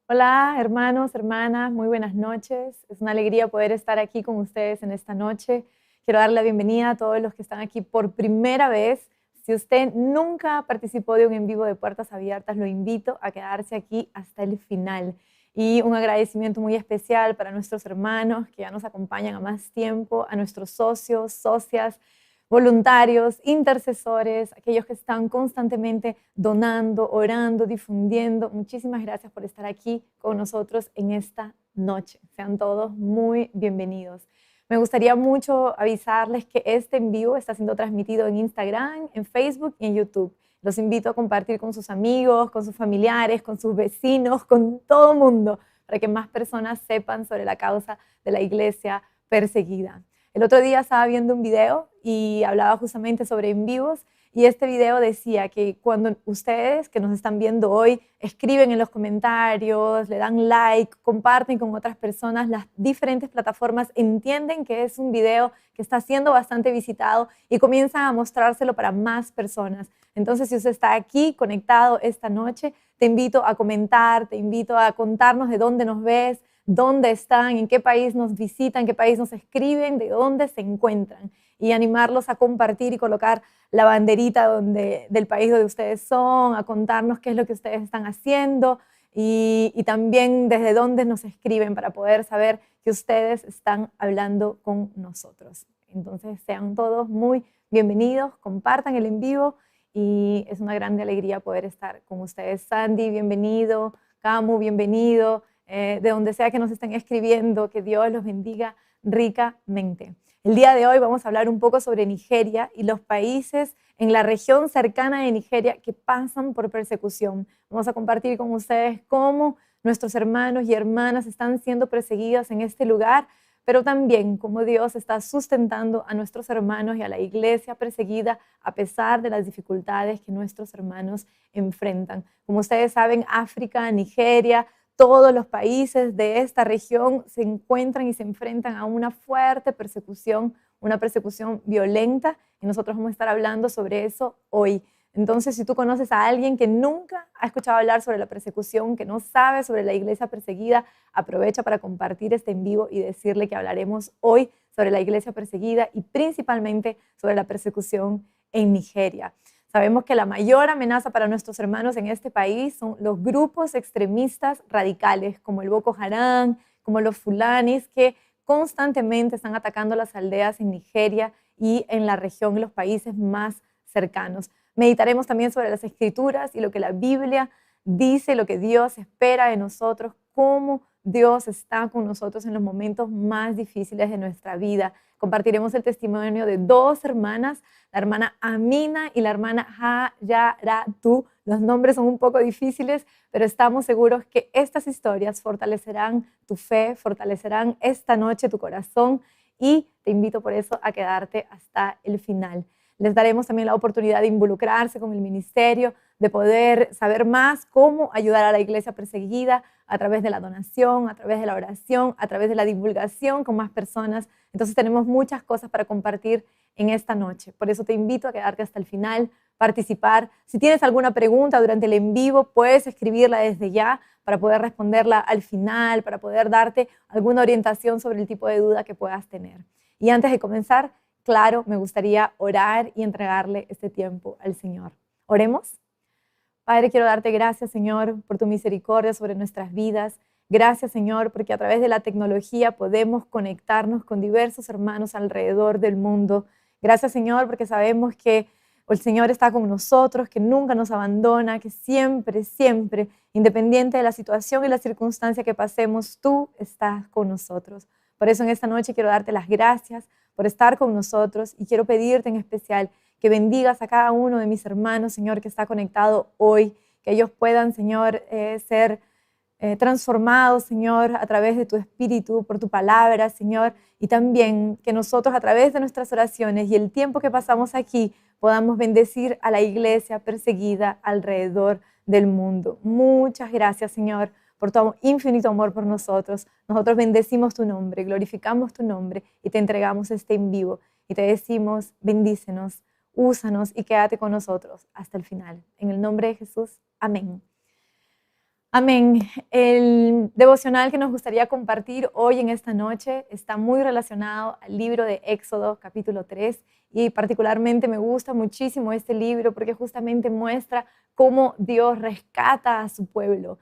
Hola, hermanos, hermanas, muy buenas noches. Es una alegría poder estar aquí con ustedes en esta noche. Quiero dar la bienvenida a todos los que están aquí por primera vez. Si usted nunca participó de un en vivo de Puertas Abiertas, lo invito a quedarse aquí hasta el final. Y un agradecimiento muy especial para nuestros hermanos que ya nos acompañan a más tiempo, a nuestros socios, socias, voluntarios, intercesores, aquellos que están constantemente donando, orando, difundiendo. Muchísimas gracias por estar aquí con nosotros en esta noche. Sean todos muy bienvenidos. Me gustaría mucho avisarles que este en vivo está siendo transmitido en Instagram, en Facebook y en YouTube. Los invito a compartir con sus amigos, con sus familiares, con sus vecinos, con todo el mundo, para que más personas sepan sobre la causa de la iglesia perseguida. El otro día estaba viendo un video y hablaba justamente sobre en vivos y este video decía que cuando ustedes que nos están viendo hoy escriben en los comentarios, le dan like, comparten con otras personas, las diferentes plataformas entienden que es un video que está siendo bastante visitado y comienzan a mostrárselo para más personas. Entonces, si usted está aquí conectado esta noche, te invito a comentar, te invito a contarnos de dónde nos ves, dónde están, en qué país nos visitan, en qué país nos escriben, de dónde se encuentran y animarlos a compartir y colocar la banderita del país donde ustedes son, a contarnos qué es lo que ustedes están haciendo y también desde dónde nos escriben para poder saber que ustedes están hablando con nosotros. Entonces sean todos muy bienvenidos, compartan el en vivo y es una grande alegría poder estar con ustedes. Sandy, bienvenido. Camu, bienvenido. De donde sea que nos estén escribiendo, que Dios los bendiga ricamente. El día de hoy vamos a hablar un poco sobre Nigeria y los países en la región cercana de Nigeria que pasan por persecución. Vamos a compartir con ustedes cómo nuestros hermanos y hermanas están siendo perseguidos en este lugar, pero también cómo Dios está sustentando a nuestros hermanos y a la iglesia perseguida a pesar de las dificultades que nuestros hermanos enfrentan. Como ustedes saben, África, Nigeria, todos los países de esta región se encuentran y se enfrentan a una fuerte persecución, una persecución violenta, y nosotros vamos a estar hablando sobre eso hoy. Entonces, si tú conoces a alguien que nunca ha escuchado hablar sobre la persecución, que no sabe sobre la iglesia perseguida, aprovecha para compartir este en vivo y decirle que hablaremos hoy sobre la iglesia perseguida y principalmente sobre la persecución en Nigeria. Sabemos que la mayor amenaza para nuestros hermanos en este país son los grupos extremistas radicales, como el Boko Haram, como los Fulanis, que constantemente están atacando las aldeas en Nigeria y en la región, en los países más cercanos. Meditaremos también sobre las Escrituras y lo que la Biblia dice, lo que Dios espera de nosotros, cómo Dios está con nosotros en los momentos más difíciles de nuestra vida. Compartiremos el testimonio de dos hermanas, la hermana Amina y la hermana Hayaratu. Los nombres son un poco difíciles, pero estamos seguros que estas historias fortalecerán tu fe, fortalecerán esta noche tu corazón y te invito por eso a quedarte hasta el final. Les daremos también la oportunidad de involucrarse con el ministerio, de poder saber más cómo ayudar a la iglesia perseguida a través de la donación, a través de la oración, a través de la divulgación con más personas. Entonces tenemos muchas cosas para compartir en esta noche. Por eso te invito a quedarte hasta el final, participar. Si tienes alguna pregunta durante el en vivo, puedes escribirla desde ya para poder responderla al final, para poder darte alguna orientación sobre el tipo de duda que puedas tener. Y antes de comenzar, claro, me gustaría orar y entregarle este tiempo al Señor. Oremos. Padre, quiero darte gracias, Señor, por tu misericordia sobre nuestras vidas. Gracias, Señor, porque a través de la tecnología podemos conectarnos con diversos hermanos alrededor del mundo. Gracias, Señor, porque sabemos que el Señor está con nosotros, que nunca nos abandona, que siempre, siempre, independiente de la situación y la circunstancia que pasemos, tú estás con nosotros. Por eso en esta noche quiero darte las gracias por estar con nosotros y quiero pedirte en especial que bendigas a cada uno de mis hermanos, Señor, que está conectado hoy, que ellos puedan, Señor, ser transformados, Señor, a través de tu Espíritu, por tu palabra, Señor, y también que nosotros a través de nuestras oraciones y el tiempo que pasamos aquí podamos bendecir a la iglesia perseguida alrededor del mundo. Muchas gracias, Señor, por tu infinito amor por nosotros. Nosotros bendecimos tu nombre, glorificamos tu nombre y te entregamos este en vivo y te decimos, bendícenos, úsanos y quédate con nosotros hasta el final. En el nombre de Jesús, amén. Amén. El devocional que nos gustaría compartir hoy en esta noche está muy relacionado al libro de Éxodo, capítulo 3, y particularmente me gusta muchísimo este libro porque justamente muestra cómo Dios rescata a su pueblo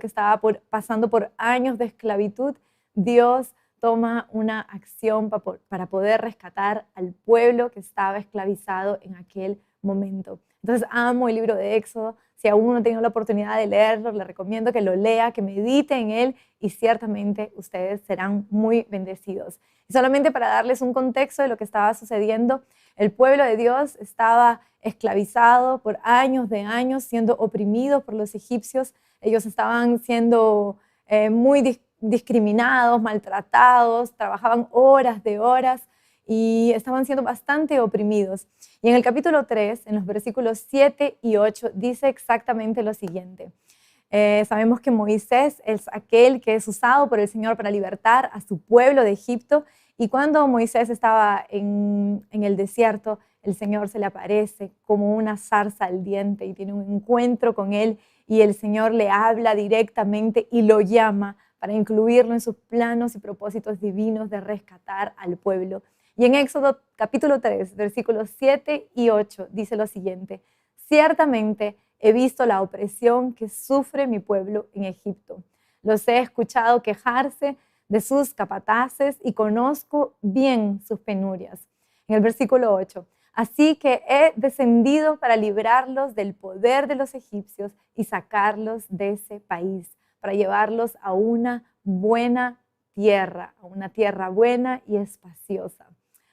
que estaba pasando por años de esclavitud. Dios toma una acción para poder rescatar al pueblo que estaba esclavizado en aquel momento. Entonces amo el libro de Éxodo. Si aún no ha tenido la oportunidad de leerlo, le recomiendo que lo lea, que medite en él y ciertamente ustedes serán muy bendecidos. Y solamente para darles un contexto de lo que estaba sucediendo, el pueblo de Dios estaba esclavizado por años de años, siendo oprimido por los egipcios. Ellos estaban siendo muy discriminados, maltratados, trabajaban horas de horas y estaban siendo bastante oprimidos. Y en el capítulo 3, en los versículos 7 y 8, dice exactamente lo siguiente. Sabemos que Moisés es aquel que es usado por el Señor para libertar a su pueblo de Egipto. Y cuando Moisés estaba en el desierto, el Señor se le aparece como una zarza ardiente y tiene un encuentro con él. Y el Señor le habla directamente y lo llama para incluirlo en sus planos y propósitos divinos de rescatar al pueblo. Y en Éxodo capítulo 3, versículos 7 y 8, dice lo siguiente: ciertamente he visto la opresión que sufre mi pueblo en Egipto. Los he escuchado quejarse de sus capataces y conozco bien sus penurias. En el versículo 8, así que he descendido para librarlos del poder de los egipcios y sacarlos de ese país, para llevarlos a una buena tierra, a una tierra buena y espaciosa.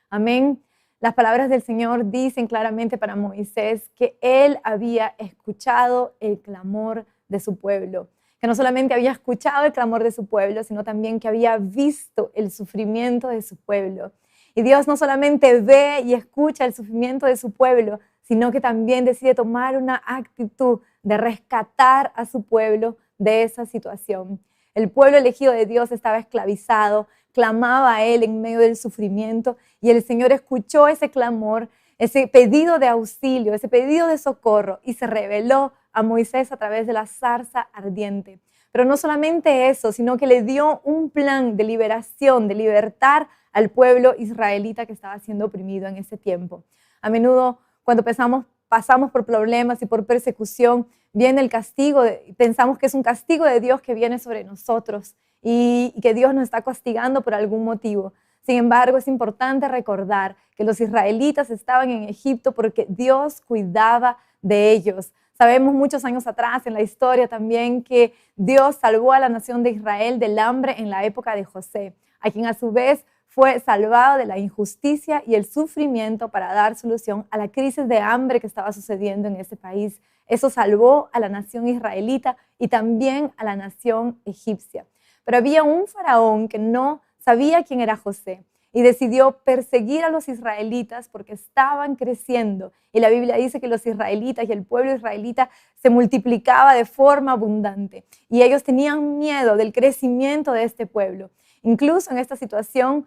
Amén. Las palabras del Señor dicen claramente para Moisés que él había escuchado el clamor de su pueblo, que no solamente había escuchado el clamor de su pueblo, sino también que había visto el sufrimiento de su pueblo. Y Dios no solamente ve y escucha el sufrimiento de su pueblo, sino que también decide tomar una actitud de rescatar a su pueblo de esa situación. El pueblo elegido de Dios estaba esclavizado, clamaba a él en medio del sufrimiento y el Señor escuchó ese clamor, ese pedido de auxilio, ese pedido de socorro y se reveló a Moisés a través de la zarza ardiente. Pero no solamente eso, sino que le dio un plan de liberación, de libertar al pueblo israelita que estaba siendo oprimido en ese tiempo. A menudo cuando pasamos por problemas y por persecución, viene el castigo, pensamos que es un castigo de Dios que viene sobre nosotros y que Dios nos está castigando por algún motivo. Sin embargo, es importante recordar que los israelitas estaban en Egipto porque Dios cuidaba de ellos. Sabemos muchos años atrás en la historia también que Dios salvó a la nación de Israel del hambre en la época de José, a quien a su vez fue salvado de la injusticia y el sufrimiento para dar solución a la crisis de hambre que estaba sucediendo en ese país. Eso salvó a la nación israelita y también a la nación egipcia. Pero había un faraón que no sabía quién era José y decidió perseguir a los israelitas porque estaban creciendo. Y la Biblia dice que los israelitas y el pueblo israelita se multiplicaba de forma abundante y ellos tenían miedo del crecimiento de este pueblo. Incluso en esta situación,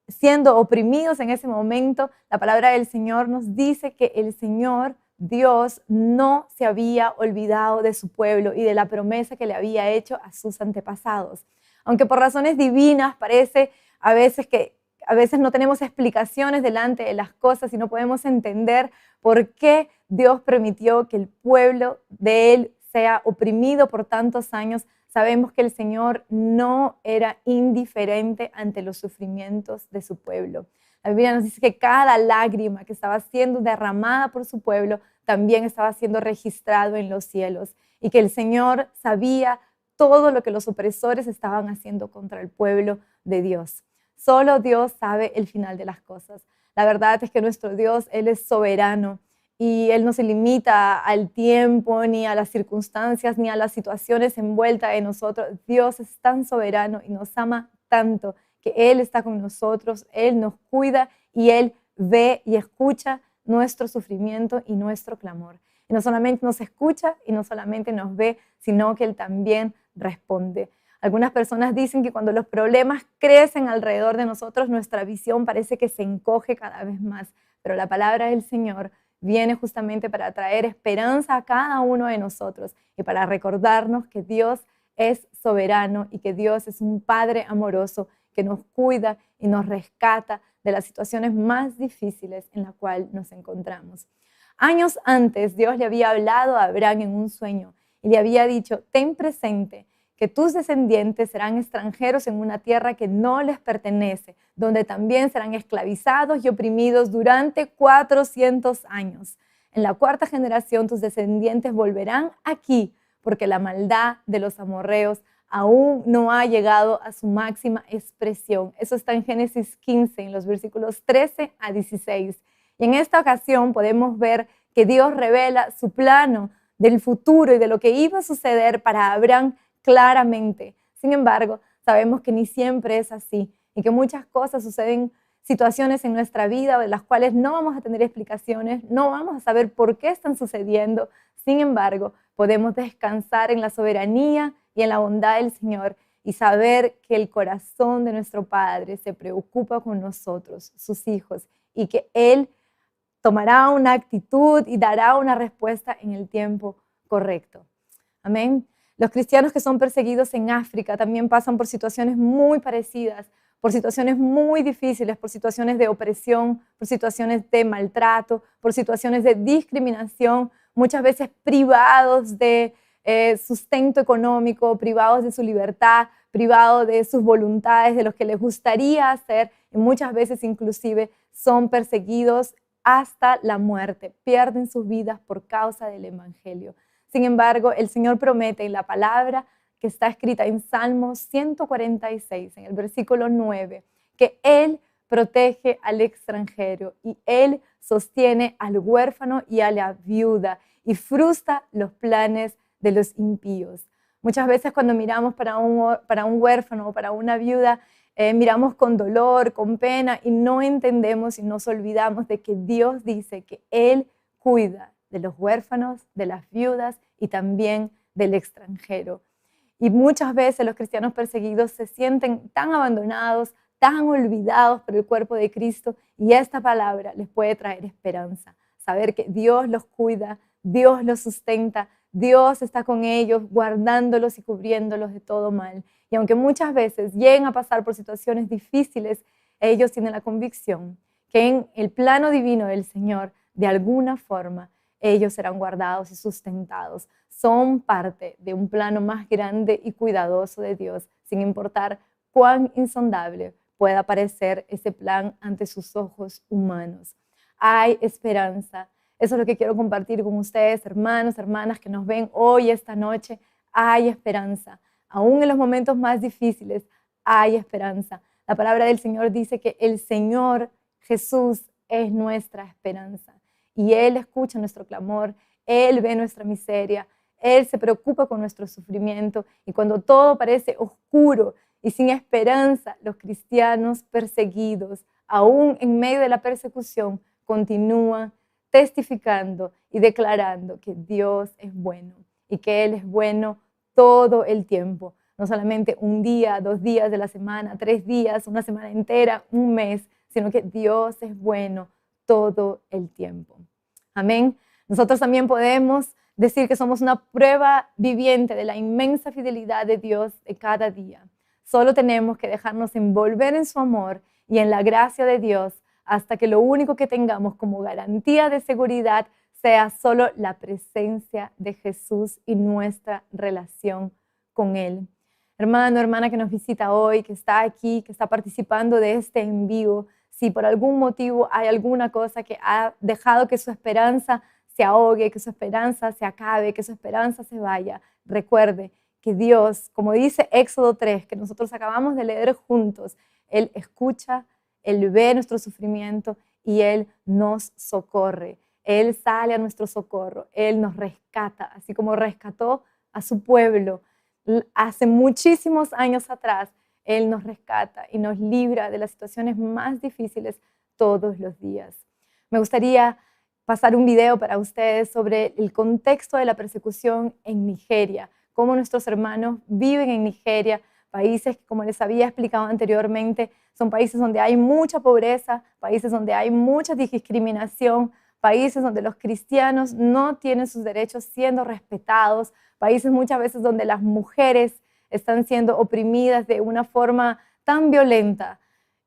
siendo oprimidos en ese momento, la palabra del Señor nos dice que el Señor, Dios, no se había olvidado de su pueblo y de la promesa que le había hecho a sus antepasados. Aunque por razones divinas parece a veces no tenemos explicaciones delante de las cosas y no podemos entender por qué Dios permitió que el pueblo de Él sea oprimido por tantos años. Sabemos que el Señor no era indiferente ante los sufrimientos de su pueblo. La Biblia nos dice que cada lágrima que estaba siendo derramada por su pueblo también estaba siendo registrado en los cielos y que el Señor sabía todo lo que los opresores estaban haciendo contra el pueblo de Dios. Solo Dios sabe el final de las cosas. La verdad es que nuestro Dios, Él es soberano. Y Él no se limita al tiempo, ni a las circunstancias, ni a las situaciones envueltas en nosotros. Dios es tan soberano y nos ama tanto que Él está con nosotros, Él nos cuida y Él ve y escucha nuestro sufrimiento y nuestro clamor. Y no solamente nos escucha y no solamente nos ve, sino que Él también responde. Algunas personas dicen que cuando los problemas crecen alrededor de nosotros, nuestra visión parece que se encoge cada vez más. Pero la palabra del Señor viene justamente para traer esperanza a cada uno de nosotros y para recordarnos que Dios es soberano y que Dios es un Padre amoroso que nos cuida y nos rescata de las situaciones más difíciles en las cuales nos encontramos. Años antes, Dios le había hablado a Abraham en un sueño y le había dicho: ten presente que tus descendientes serán extranjeros en una tierra que no les pertenece, donde también serán esclavizados y oprimidos durante 400 años. En la cuarta generación tus descendientes volverán aquí, porque la maldad de los amorreos aún no ha llegado a su máxima expresión. Eso está en Génesis 15, en los versículos 13 a 16. Y en esta ocasión podemos ver que Dios revela su plano del futuro y de lo que iba a suceder para Abraham claramente. Sin embargo, sabemos que ni siempre es así y que muchas cosas suceden, situaciones en nuestra vida de las cuales no vamos a tener explicaciones, no vamos a saber por qué están sucediendo. Sin embargo, podemos descansar en la soberanía y en la bondad del Señor y saber que el corazón de nuestro Padre se preocupa con nosotros, sus hijos, y que Él tomará una actitud y dará una respuesta en el tiempo correcto. Amén. Los cristianos que son perseguidos en África también pasan por situaciones muy parecidas, por situaciones muy difíciles, por situaciones de opresión, por situaciones de maltrato, por situaciones de discriminación, muchas veces privados de sustento económico, privados de su libertad, privados de sus voluntades, de lo que les gustaría hacer, y muchas veces inclusive son perseguidos hasta la muerte, pierden sus vidas por causa del Evangelio. Sin embargo, el Señor promete en la palabra que está escrita en Salmos 146, en el versículo 9, que Él protege al extranjero y Él sostiene al huérfano y a la viuda y frustra los planes de los impíos. Muchas veces cuando miramos para un huérfano o para una viuda, miramos con dolor, con pena y no entendemos y nos olvidamos de que Dios dice que Él cuida de los huérfanos, de las viudas y también del extranjero. Y muchas veces los cristianos perseguidos se sienten tan abandonados, tan olvidados por el cuerpo de Cristo, y esta palabra les puede traer esperanza. Saber que Dios los cuida, Dios los sustenta, Dios está con ellos, guardándolos y cubriéndolos de todo mal. Y aunque muchas veces lleguen a pasar por situaciones difíciles, ellos tienen la convicción que en el plano divino del Señor, de alguna forma, ellos serán guardados y sustentados. Son parte de un plano más grande y cuidadoso de Dios, sin importar cuán insondable pueda parecer ese plan ante sus ojos humanos. Hay esperanza. Eso es lo que quiero compartir con ustedes, hermanos, hermanas que nos ven hoy, esta noche. Hay esperanza. Aún en los momentos más difíciles, hay esperanza. La palabra del Señor dice que el Señor Jesús es nuestra esperanza. Y Él escucha nuestro clamor, Él ve nuestra miseria, Él se preocupa con nuestro sufrimiento. Y cuando todo parece oscuro y sin esperanza, los cristianos perseguidos, aún en medio de la persecución, continúan testificando y declarando que Dios es bueno y que Él es bueno todo el tiempo. No solamente un día, 2 días de la semana, 3 días, una semana entera, un mes, sino que Dios es bueno todo el tiempo. Amén. Nosotros también podemos decir que somos una prueba viviente de la inmensa fidelidad de Dios de cada día. Solo tenemos que dejarnos envolver en su amor y en la gracia de Dios hasta que lo único que tengamos como garantía de seguridad sea solo la presencia de Jesús y nuestra relación con Él. Hermano, hermana que nos visita hoy, que está aquí, que está participando de este en vivo, si por algún motivo hay alguna cosa que ha dejado que su esperanza se ahogue, que su esperanza se acabe, que su esperanza se vaya, recuerde que Dios, como dice Éxodo 3, que nosotros acabamos de leer juntos, Él escucha, Él ve nuestro sufrimiento y Él nos socorre. Él sale a nuestro socorro, Él nos rescata, así como rescató a su pueblo hace muchísimos años atrás. Él nos rescata y nos libra de las situaciones más difíciles todos los días. Me gustaría pasar un video para ustedes sobre el contexto de la persecución en Nigeria, cómo nuestros hermanos viven en Nigeria, países que, como les había explicado anteriormente, son países donde hay mucha pobreza, países donde hay mucha discriminación, países donde los cristianos no tienen sus derechos siendo respetados, países muchas veces donde las mujeres están siendo oprimidas de una forma tan violenta.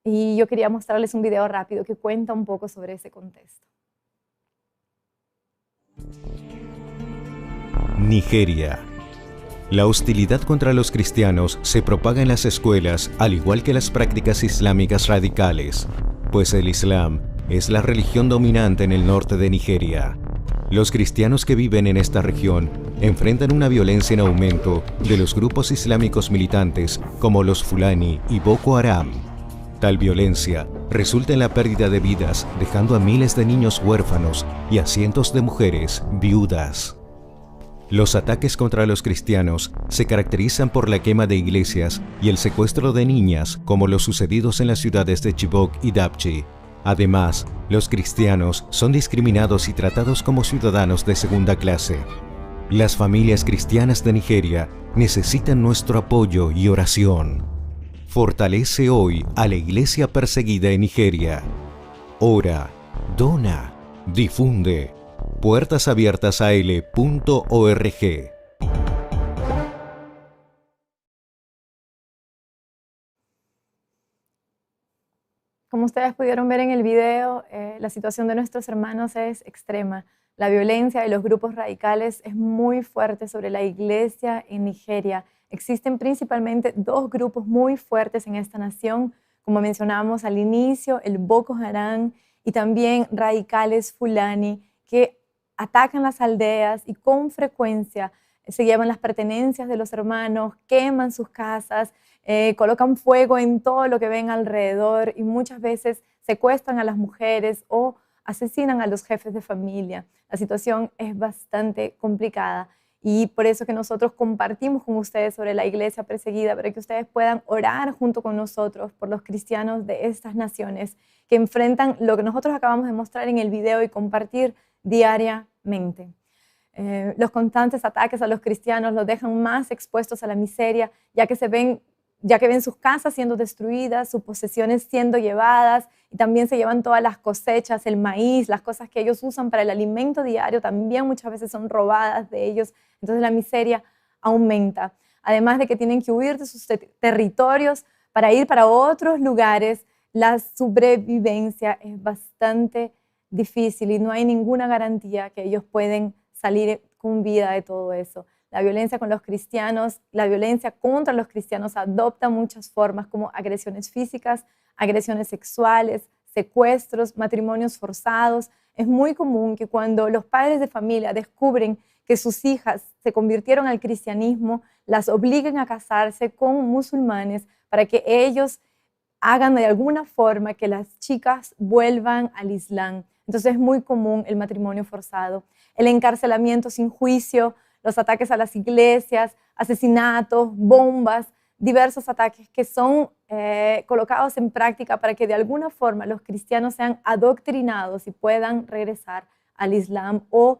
Y yo quería mostrarles un video rápido que cuenta un poco sobre ese contexto. Nigeria. La hostilidad contra los cristianos se propaga en las escuelas, al igual que las prácticas islámicas radicales, pues el Islam es la religión dominante en el norte de Nigeria. Los cristianos que viven en esta región enfrentan una violencia en aumento de los grupos islámicos militantes como los Fulani y Boko Haram. Tal violencia resulta en la pérdida de vidas, dejando a miles de niños huérfanos y a cientos de mujeres viudas. Los ataques contra los cristianos se caracterizan por la quema de iglesias y el secuestro de niñas, como los sucedidos en las ciudades de Chibok y Dapchi. Además, los cristianos son discriminados y tratados como ciudadanos de segunda clase. Las familias cristianas de Nigeria necesitan nuestro apoyo y oración. Fortalece hoy a la iglesia perseguida en Nigeria. Ora, dona, difunde. puertasabiertasal.org. Como ustedes pudieron ver en el video, la situación de nuestros hermanos es extrema. La violencia de los grupos radicales es muy fuerte sobre la iglesia en Nigeria. Existen principalmente dos grupos muy fuertes en esta nación, como mencionábamos al inicio, el Boko Haram y también radicales Fulani, que atacan las aldeas y con frecuencia se llevan las pertenencias de los hermanos, queman sus casas, colocan fuego en todo lo que ven alrededor y muchas veces secuestran a las mujeres o asesinan a los jefes de familia. La situación es bastante complicada y por eso que nosotros compartimos con ustedes sobre la iglesia perseguida, para que ustedes puedan orar junto con nosotros por los cristianos de estas naciones que enfrentan lo que nosotros acabamos de mostrar en el video y compartir diariamente. Los constantes ataques a los cristianos los dejan más expuestos a la miseria, ya que ven sus casas siendo destruidas, sus posesiones siendo llevadas, y también se llevan todas las cosechas, el maíz, las cosas que ellos usan para el alimento diario, también muchas veces son robadas de ellos. Entonces la miseria aumenta. Además de que tienen que huir de sus territorios para ir para otros lugares, la sobrevivencia es bastante difícil y no hay ninguna garantía que ellos pueden salir con vida de todo eso. La violencia con los cristianos, la violencia contra los cristianos adopta muchas formas, como agresiones físicas, agresiones sexuales, secuestros, matrimonios forzados. Es muy común que cuando los padres de familia descubren que sus hijas se convirtieron al cristianismo, las obliguen a casarse con musulmanes para que ellos hagan de alguna forma que las chicas vuelvan al Islam. Entonces es muy común el matrimonio forzado, el encarcelamiento sin juicio, los ataques a las iglesias, asesinatos, bombas, diversos ataques que son colocados en práctica para que de alguna forma los cristianos sean adoctrinados y puedan regresar al Islam o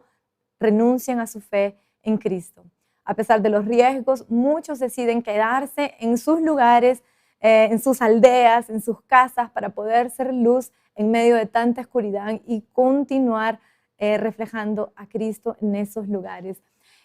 renuncien a su fe en Cristo. A pesar de los riesgos, muchos deciden quedarse en sus lugares, en sus aldeas, en sus casas, para poder ser luz en medio de tanta oscuridad y continuar reflejando a Cristo en esos lugares.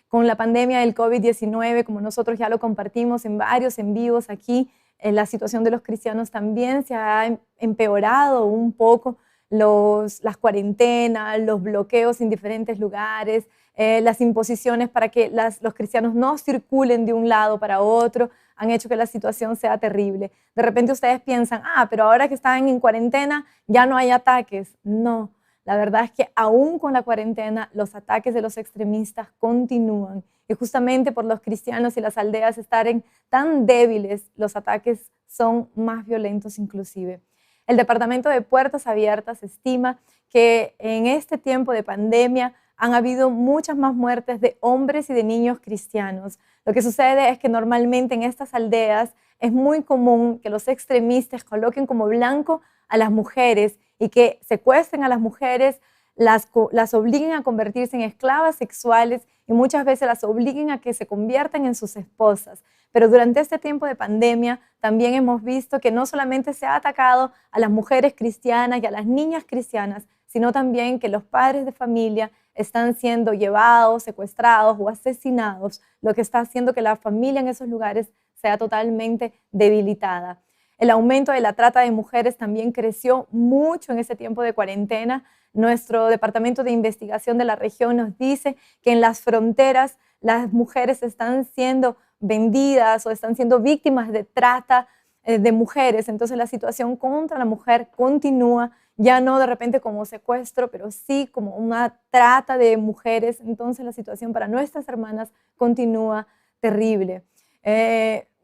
Con la pandemia del COVID-19, como nosotros ya lo compartimos en varios en vivos aquí, la situación de los cristianos también se ha empeorado un poco. Las cuarentenas, los bloqueos en diferentes lugares, las imposiciones para que los cristianos no circulen de un lado para otro, han hecho que la situación sea terrible. De repente ustedes piensan, pero ahora que están en cuarentena ya no hay ataques. No, la verdad es que aún con la cuarentena los ataques de los extremistas continúan. Y justamente por los cristianos y las aldeas estar tan débiles, los ataques son más violentos inclusive. El Departamento de Puertas Abiertas estima que en este tiempo de pandemia han habido muchas más muertes de hombres y de niños cristianos. Lo que sucede es que normalmente en estas aldeas es muy común que los extremistas coloquen como blanco a las mujeres y que secuestren a las mujeres, las obliguen a convertirse en esclavas sexuales y muchas veces las obliguen a que se conviertan en sus esposas. Pero durante este tiempo de pandemia también hemos visto que no solamente se ha atacado a las mujeres cristianas y a las niñas cristianas, sino también que los padres de familia están siendo llevados, secuestrados o asesinados, lo que está haciendo que la familia en esos lugares sea totalmente debilitada. El aumento de la trata de mujeres también creció mucho en ese tiempo de cuarentena. Nuestro departamento de investigación de la región nos dice que en las fronteras las mujeres están siendo vendidas o están siendo víctimas de trata de mujeres. Entonces la situación contra la mujer continúa, ya no de repente como secuestro, pero sí como una trata de mujeres. Entonces la situación para nuestras hermanas continúa terrible.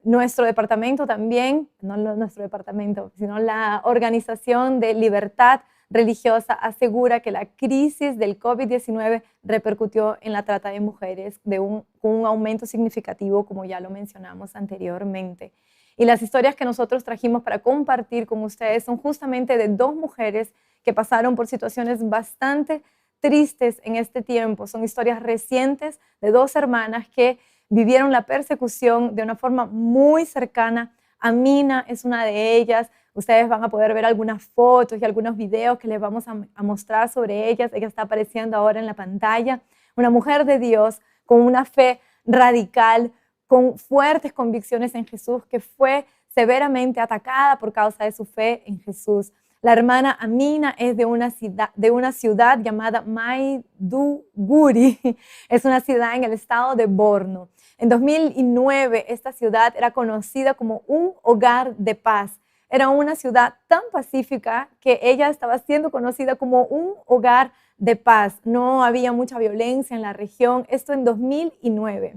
Nuestro departamento también, no nuestro departamento, sino la Organización de Libertad Religiosa asegura que la crisis del COVID-19 repercutió en la trata de mujeres con un aumento significativo, como ya lo mencionamos anteriormente. Y las historias que nosotros trajimos para compartir con ustedes son justamente de dos mujeres que pasaron por situaciones bastante tristes en este tiempo. Son historias recientes de dos hermanas que vivieron la persecución de una forma muy cercana. Amina es una de ellas. Ustedes van a poder ver algunas fotos y algunos videos que les vamos a mostrar sobre ellas. Ella está apareciendo ahora en la pantalla. Una mujer de Dios con una fe radical, con fuertes convicciones en Jesús, que fue severamente atacada por causa de su fe en Jesús. La hermana Amina es de una ciudad llamada Maiduguri. Es una ciudad en el estado de Borno. En 2009, esta ciudad era conocida como un hogar de paz. Era una ciudad tan pacífica que ella estaba siendo conocida como un hogar de paz. No había mucha violencia en la región. Esto en 2009.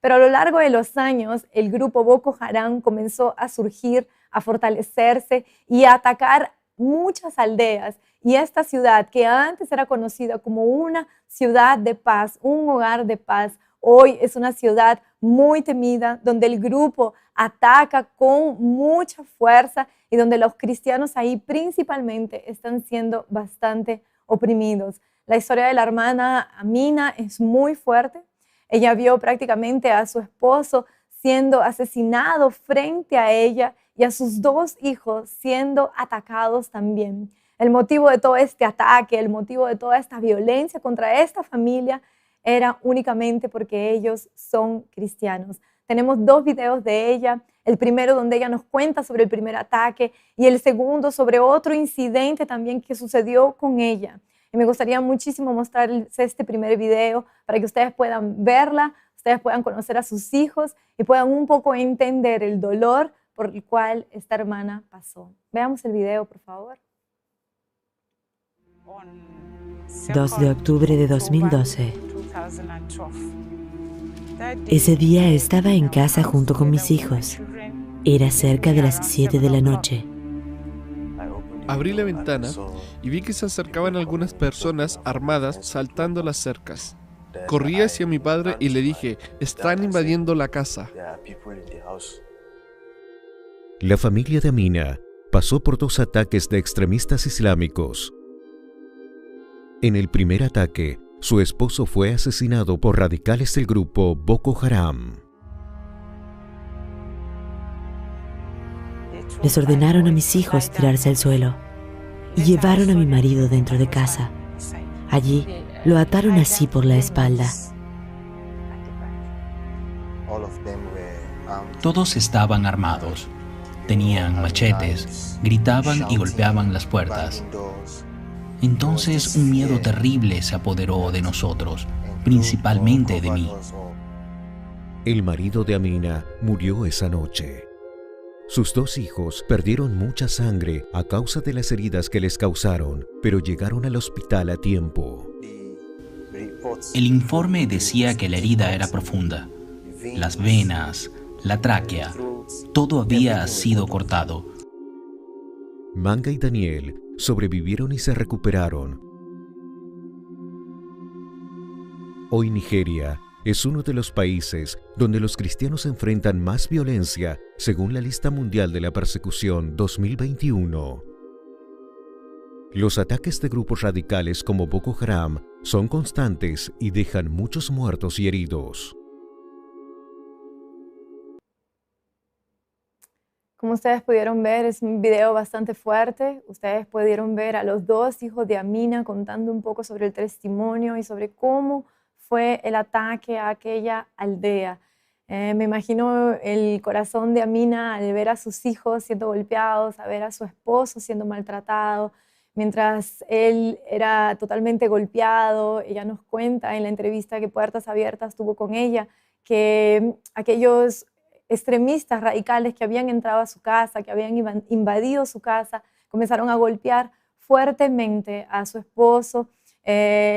Pero a lo largo de los años, el grupo Boko Haram comenzó a surgir, a fortalecerse y a atacar muchas aldeas. Y esta ciudad, que antes era conocida como una ciudad de paz, un hogar de paz, hoy es una ciudad muy temida, donde el grupo ataca con mucha fuerza y donde los cristianos ahí principalmente están siendo bastante oprimidos. La historia de la hermana Amina es muy fuerte. Ella vio prácticamente a su esposo siendo asesinado frente a ella y a sus dos hijos siendo atacados también. El motivo de todo este ataque, el motivo de toda esta violencia contra esta familia era únicamente porque ellos son cristianos. Tenemos dos videos de ella, el primero donde ella nos cuenta sobre el primer ataque y el segundo sobre otro incidente también que sucedió con ella. Y me gustaría muchísimo mostrarles este primer video para que ustedes puedan verla, ustedes puedan conocer a sus hijos y puedan un poco entender el dolor por el cual esta hermana pasó. Veamos el video, por favor. 2 de octubre de 2012. Ese día estaba en casa junto con mis hijos. Era cerca de las 7 de la noche. Abrí la ventana y vi que se acercaban algunas personas armadas saltando las cercas. Corrí hacia mi padre y le dije, están invadiendo la casa. La familia de Amina pasó por dos ataques de extremistas islámicos. En el primer ataque, su esposo fue asesinado por radicales del grupo Boko Haram. Les ordenaron a mis hijos tirarse al suelo y llevaron a mi marido dentro de casa. Allí lo ataron así por la espalda. Todos estaban armados, tenían machetes, gritaban y golpeaban las puertas. Entonces un miedo terrible se apoderó de nosotros, principalmente de mí. El marido de Amina murió esa noche. Sus dos hijos perdieron mucha sangre a causa de las heridas que les causaron, pero llegaron al hospital a tiempo. El informe decía que la herida era profunda. Las venas, la tráquea, todo había sido cortado. Manga y Daniel sobrevivieron y se recuperaron. Hoy Nigeria es uno de los países donde los cristianos enfrentan más violencia según la lista mundial de la persecución 2021. Los ataques de grupos radicales como Boko Haram son constantes y dejan muchos muertos y heridos. Como ustedes pudieron ver, es un video bastante fuerte. Ustedes pudieron ver a los dos hijos de Amina contando un poco sobre el testimonio y sobre cómo fue el ataque a aquella aldea. Me imagino el corazón de Amina al ver a sus hijos siendo golpeados, a ver a su esposo siendo maltratado, mientras él era totalmente golpeado. Ella nos cuenta en la entrevista que Puertas Abiertas tuvo con ella que aquellos extremistas radicales que habían entrado a su casa, que habían invadido su casa, comenzaron a golpear fuertemente a su esposo,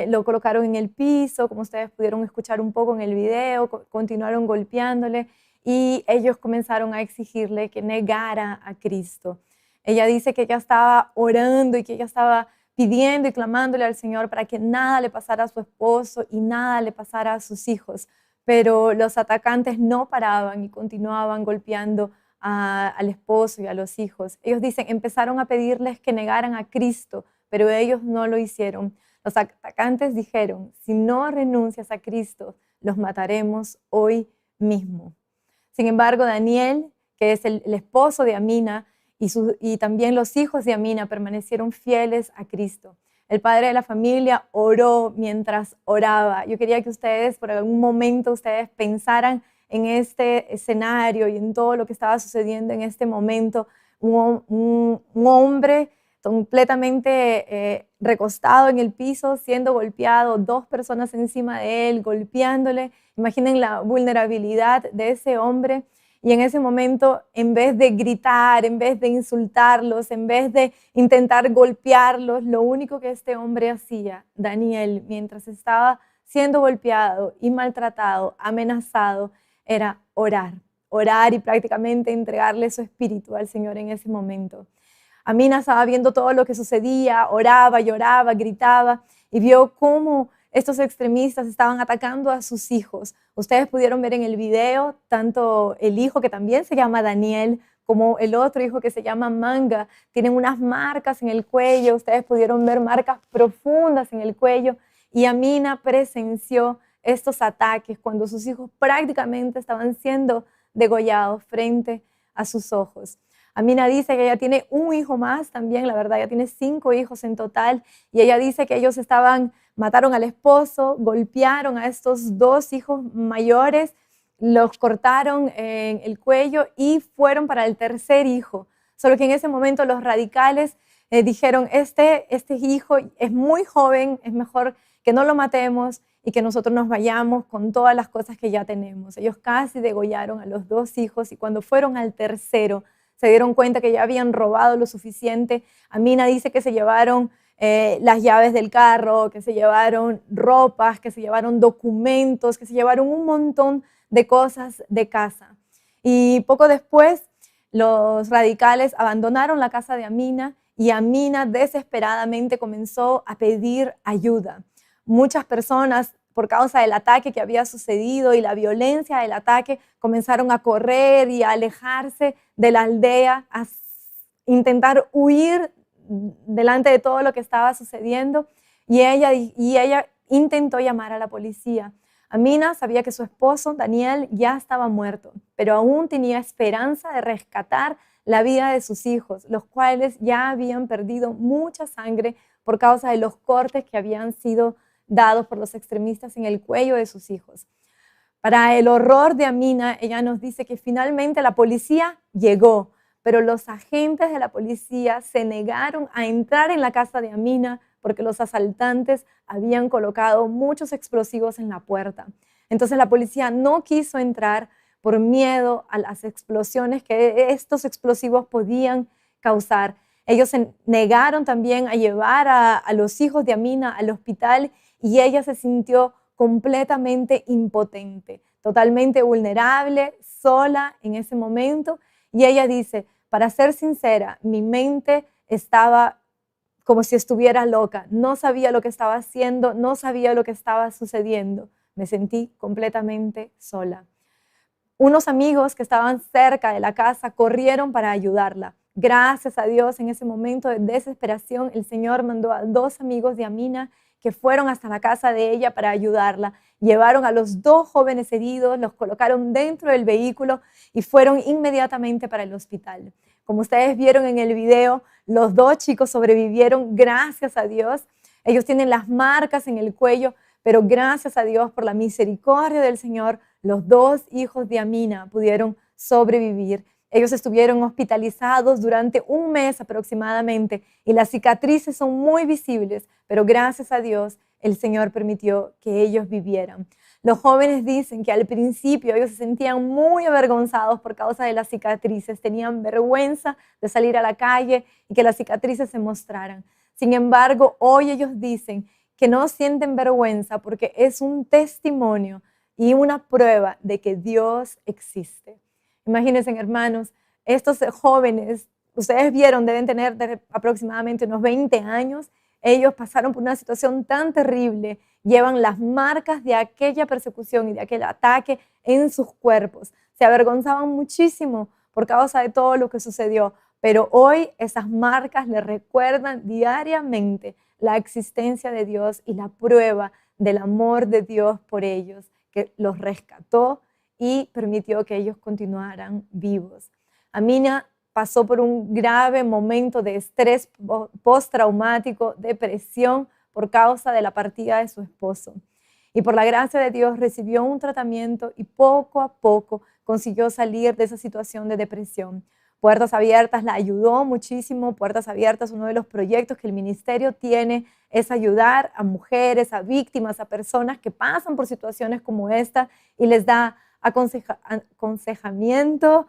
lo colocaron en el piso, como ustedes pudieron escuchar un poco en el video, continuaron golpeándole y ellos comenzaron a exigirle que negara a Cristo. Ella dice que ella estaba orando y que ella estaba pidiendo y clamándole al Señor para que nada le pasara a su esposo y nada le pasara a sus hijos, pero los atacantes no paraban y continuaban golpeando al esposo y a los hijos. Ellos dicen, empezaron a pedirles que negaran a Cristo, pero ellos no lo hicieron. Los atacantes dijeron, si no renuncias a Cristo, los mataremos hoy mismo. Sin embargo, Daniel, que es el esposo de Amina, y también los hijos de Amina permanecieron fieles a Cristo. El padre de la familia oró mientras oraba. Yo quería que ustedes, por algún momento, ustedes pensaran en este escenario y en todo lo que estaba sucediendo en este momento. Un hombre completamente recostado en el piso, siendo golpeado, dos personas encima de él, golpeándole. Imaginen la vulnerabilidad de ese hombre. Y en ese momento, en vez de gritar, en vez de insultarlos, en vez de intentar golpearlos, lo único que este hombre hacía, Daniel, mientras estaba siendo golpeado y maltratado, amenazado, era orar. Orar y prácticamente entregarle su espíritu al Señor en ese momento. Amina estaba viendo todo lo que sucedía, oraba, lloraba, gritaba y vio cómo estos extremistas estaban atacando a sus hijos. Ustedes pudieron ver en el video tanto el hijo que también se llama Daniel como el otro hijo que se llama Manga. Tienen unas marcas en el cuello. Ustedes pudieron ver marcas profundas en el cuello. Y Amina presenció estos ataques cuando sus hijos prácticamente estaban siendo degollados frente a sus ojos. Amina dice que ella tiene un hijo más también, la verdad, ella tiene 5 hijos en total, y ella dice que ellos mataron al esposo, golpearon a estos 2 hijos mayores, los cortaron en el cuello y fueron para el tercer hijo. Solo que en ese momento los radicales dijeron, este hijo es muy joven, es mejor que no lo matemos y que nosotros nos vayamos con todas las cosas que ya tenemos. Ellos casi degollaron a los 2 hijos y cuando fueron al tercero, se dieron cuenta que ya habían robado lo suficiente. Amina dice que se llevaron las llaves del carro, que se llevaron ropas, que se llevaron documentos, que se llevaron un montón de cosas de casa. Y poco después, los radicales abandonaron la casa de Amina y Amina desesperadamente comenzó a pedir ayuda. Muchas personas, por causa del ataque que había sucedido y la violencia del ataque, comenzaron a correr y a alejarse de la aldea, a intentar huir delante de todo lo que estaba sucediendo. Y ella intentó llamar a la policía. Amina sabía que su esposo, Daniel, ya estaba muerto, pero aún tenía esperanza de rescatar la vida de sus hijos, los cuales ya habían perdido mucha sangre por causa de los cortes que habían sido dados por los extremistas en el cuello de sus hijos. Para el horror de Amina, ella nos dice que finalmente la policía llegó, pero los agentes de la policía se negaron a entrar en la casa de Amina porque los asaltantes habían colocado muchos explosivos en la puerta. Entonces la policía no quiso entrar por miedo a las explosiones que estos explosivos podían causar. Ellos se negaron también a llevar a los hijos de Amina al hospital y ella se sintió completamente impotente, totalmente vulnerable, sola en ese momento. Y ella dice, para ser sincera, mi mente estaba como si estuviera loca. No sabía lo que estaba haciendo, no sabía lo que estaba sucediendo. Me sentí completamente sola. Unos amigos que estaban cerca de la casa corrieron para ayudarla. Gracias a Dios, en ese momento de desesperación, el Señor mandó a 2 amigos de Amina que fueron hasta la casa de ella para ayudarla. Llevaron a los 2 jóvenes heridos, los colocaron dentro del vehículo y fueron inmediatamente para el hospital. Como ustedes vieron en el video, los 2 chicos sobrevivieron, gracias a Dios. Ellos tienen las marcas en el cuello, pero gracias a Dios por la misericordia del Señor, los 2 hijos de Amina pudieron sobrevivir. Ellos estuvieron hospitalizados durante 1 mes aproximadamente y las cicatrices son muy visibles, pero gracias a Dios el Señor permitió que ellos vivieran. Los jóvenes dicen que al principio ellos se sentían muy avergonzados por causa de las cicatrices, tenían vergüenza de salir a la calle y que las cicatrices se mostraran. Sin embargo, hoy ellos dicen que no sienten vergüenza porque es un testimonio y una prueba de que Dios existe. Imagínense, hermanos, estos jóvenes, ustedes vieron, deben tener aproximadamente unos 20 años. Ellos pasaron por una situación tan terrible, llevan las marcas de aquella persecución y de aquel ataque en sus cuerpos. Se avergonzaban muchísimo por causa de todo lo que sucedió, pero hoy esas marcas les recuerdan diariamente la existencia de Dios y la prueba del amor de Dios por ellos, que los rescató y permitió que ellos continuaran vivos. Amina pasó por un grave momento de estrés postraumático, depresión por causa de la partida de su esposo. Y por la gracia de Dios recibió un tratamiento y poco a poco consiguió salir de esa situación de depresión. Puertas Abiertas la ayudó muchísimo. Puertas Abiertas, uno de los proyectos que el ministerio tiene, es ayudar a mujeres, a víctimas, a personas que pasan por situaciones como esta y les da aconsejamiento,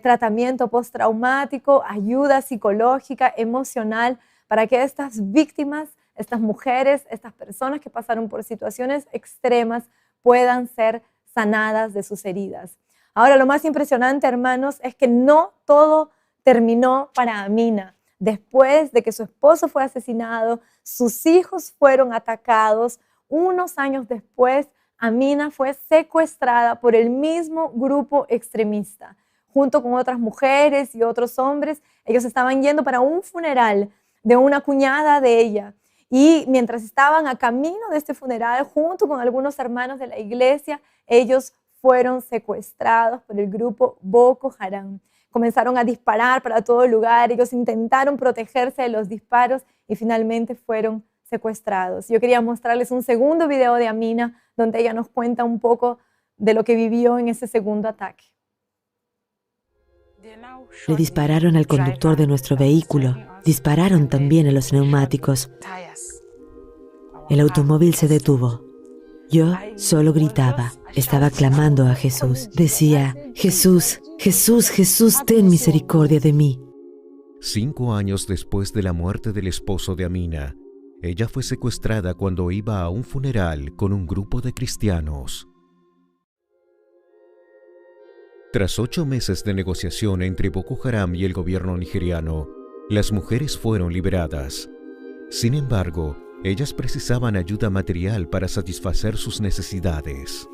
tratamiento postraumático, ayuda psicológica, emocional, para que estas víctimas, estas mujeres, estas personas que pasaron por situaciones extremas puedan ser sanadas de sus heridas. Ahora, lo más impresionante, hermanos, es que no todo terminó para Amina. Después de que su esposo fue asesinado, sus hijos fueron atacados, unos años después, Amina fue secuestrada por el mismo grupo extremista. Junto con otras mujeres y otros hombres, ellos estaban yendo para un funeral de una cuñada de ella. Y mientras estaban a camino de este funeral, junto con algunos hermanos de la iglesia, ellos fueron secuestrados por el grupo Boko Haram. Comenzaron a disparar para todo lugar, ellos intentaron protegerse de los disparos y finalmente fueron secuestrados. Yo quería mostrarles un segundo video de Amina, donde ella nos cuenta un poco de lo que vivió en ese segundo ataque. Le dispararon al conductor de nuestro vehículo, dispararon también a los neumáticos. El automóvil se detuvo. Yo solo gritaba, estaba clamando a Jesús. Decía, Jesús, Jesús, Jesús, ten misericordia de mí. 5 años después de la muerte del esposo de Amina, ella fue secuestrada cuando iba a un funeral con un grupo de cristianos. Tras 8 meses de negociación entre Boko Haram y el gobierno nigeriano, las mujeres fueron liberadas. Sin embargo, ellas precisaban ayuda material para satisfacer sus necesidades.